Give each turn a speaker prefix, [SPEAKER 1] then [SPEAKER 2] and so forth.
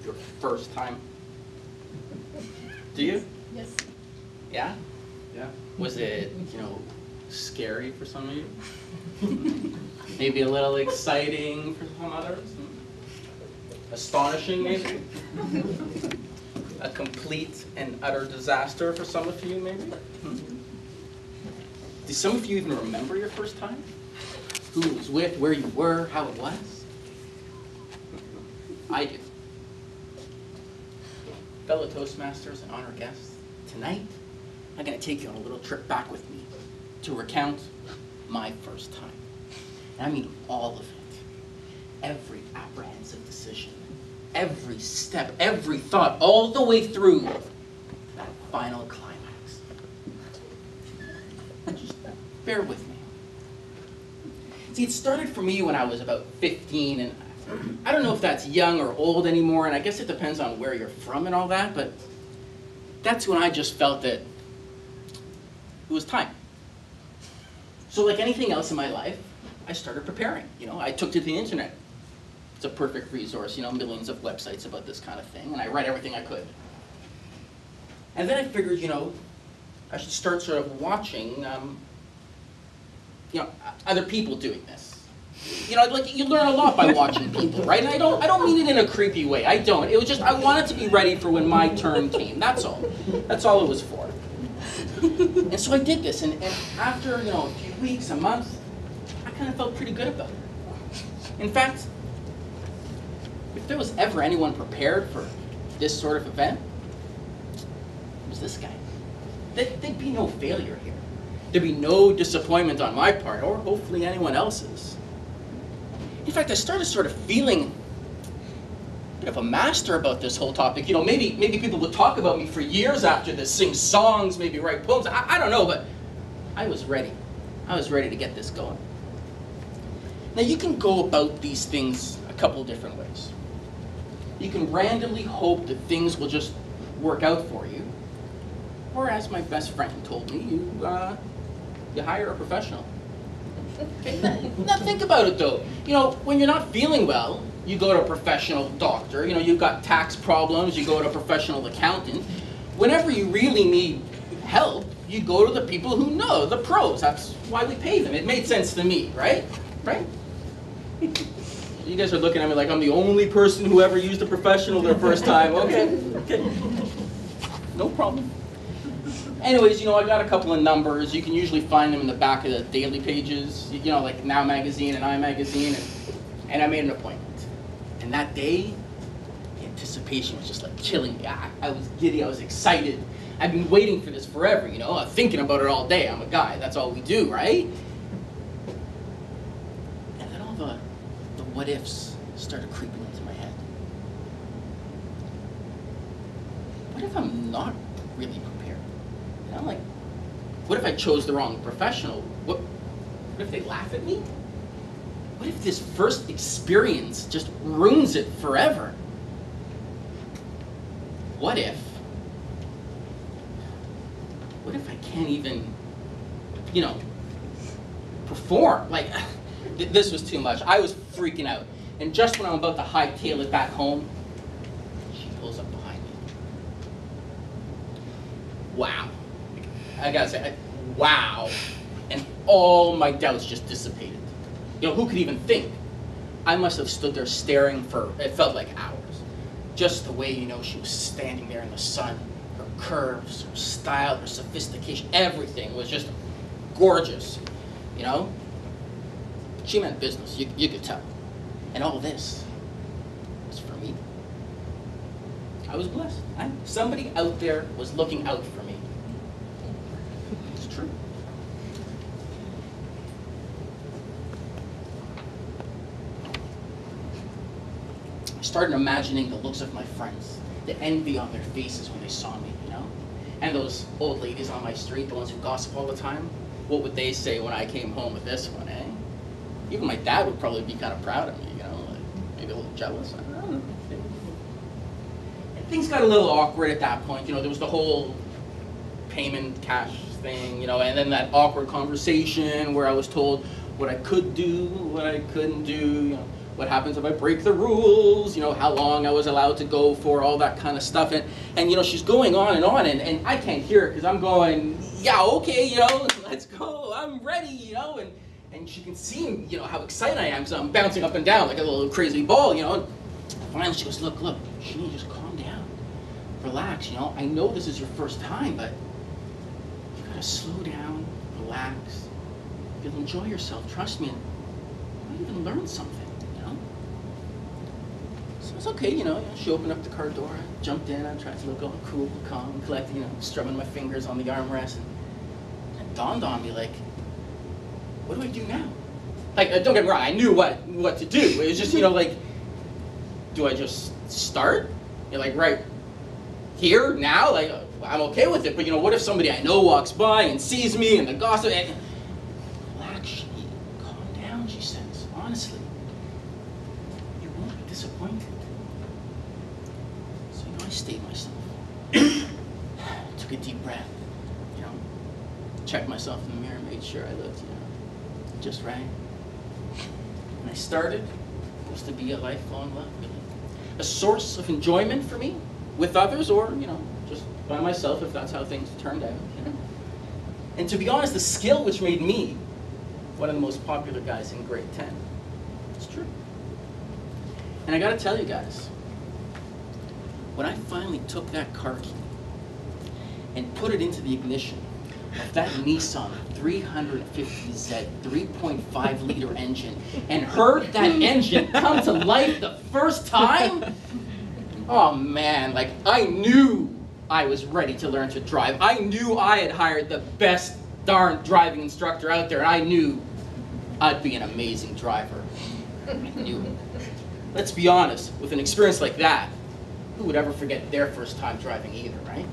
[SPEAKER 1] your first time? Do you?
[SPEAKER 2] Yes.
[SPEAKER 1] Yeah?
[SPEAKER 3] Yeah.
[SPEAKER 1] Was it, scary for some of you? Maybe a little exciting for some others? Astonishing, maybe? A complete and utter disaster for some of you, maybe? Do some of you even remember your first time? Who it was with, where you were, how it was? I do. Fellow Toastmasters and honored guests, tonight I'm going to take you on a little trip back with me to recount my first time. And I mean all of it. Every apprehensive decision, every step, every thought, all the way through that final climax. Just bear with me. See, it started for me when I was about 15, and I don't know if that's young or old anymore, and I guess it depends on where you're from and all that, but that's when I just felt that it was time. So like anything else in my life, I started preparing. I took to the internet. It's a perfect resource, millions of websites about this kind of thing, and I read everything I could. And then I figured, I should start sort of watching, other people doing this. Like you learn a lot by watching people, right? And I don't mean it in a creepy way. I don't. It was just I wanted to be ready for when my turn came. That's all. That's all it was for. And so I did this, and after a few weeks, a month, I kind of felt pretty good about it. In fact, if there was ever anyone prepared for this sort of event, it was this guy. There'd be no failure here. There'd be no disappointment on my part, or hopefully anyone else's. In fact, I started sort of feeling a bit of a master about this whole topic. Maybe people would talk about me for years after this, sing songs, maybe write poems. I don't know, but I was ready. I was ready to get this going. Now, you can go about these things a couple different ways. You can randomly hope that things will just work out for you. Or as my best friend told me, you hire a professional. Okay? Now think about it though. When you're not feeling well, you go to a professional doctor. You've got tax problems, you go to a professional accountant. Whenever you really need help, you go to the people who know, the pros. That's why we pay them. It made sense to me, right? Right? You guys are looking at me like I'm the only person who ever used a professional their first time. Okay. No problem. Anyways, I got a couple of numbers. You can usually find them in the back of the daily pages, like Now Magazine and iMagazine, and I made an appointment. And that day, the anticipation was just like killing me. I was giddy, I was excited. I've been waiting for this forever, thinking about it all day. I'm a guy, that's all we do, right? And then all the what ifs started creeping into my head. What if I'm not really prepared? Like, what if I chose the wrong professional? What if they laugh at me? What if this first experience just ruins it forever? What if I can't even, perform? Like, this was too much. I was freaking out. And just when I'm about to hightail it back home, she pulls up behind me. Wow. I gotta say, wow. And all my doubts just dissipated. Who could even think? I must have stood there staring for, it felt like hours. Just the way, she was standing there in the sun. Her curves, her style, her sophistication, everything was just gorgeous, She meant business, you could tell. And all this was for me. I was blessed. Somebody out there was looking out for me. It's true. I started imagining the looks of my friends, the envy on their faces when they saw me, And those old ladies on my street, the ones who gossip all the time, what would they say when I came home with this one, eh? Even my dad would probably be kind of proud of me, like maybe a little jealous. I don't know. And things got a little awkward at that point. There was the whole payment cash thing, and then that awkward conversation where I was told what I could do, what I couldn't do, what happens if I break the rules, you know, how long I was allowed to go for, all that kind of stuff. And you know, she's going on, and I can't hear it because I'm going, yeah, okay, you know, let's go, I'm ready, you know, and she can see, you know, how excited I am, so I'm bouncing up and down like a little crazy ball, you know. And finally she goes, look, Shani, just calm down, relax, you know, I know this is your first time, but you gotta slow down, relax, you'll enjoy yourself, trust me, and you might even learn something. So it's okay, you know, she opened up the car door, I jumped in, I tried to look all cool, calm, collected, you know, strumming my fingers on the armrest, and it dawned on me, like, what do I do now? Like, don't get me wrong, I knew what to do. It was just, you know, like, do I just start? You're like, right here, now? Like, I'm okay with it, but, you know, what if somebody I know walks by and sees me and the gossip, and relax, Shani, calm down, she says, honestly. You won't be disappointed. So, you know, I stayed myself. Took a deep breath, you know, checked myself in the mirror, made sure I looked, you know, just right. And I started. It was to be a lifelong love, really. A source of enjoyment for me, with others, or, you know, just by myself if that's how things turned out, you know. And to be honest, the skill which made me one of the most popular guys in grade 10. It's true. And I gotta tell you guys, when I finally took that car key and put it into the ignition of that Nissan 350Z 3.5 liter engine and heard that engine come to life the first time, oh man, like I knew I was ready to learn to drive. I knew I had hired the best darn driving instructor out there, and I knew I'd be an amazing driver. I knew it. Let's be honest, with an experience like that, who would ever forget their first time driving either, right?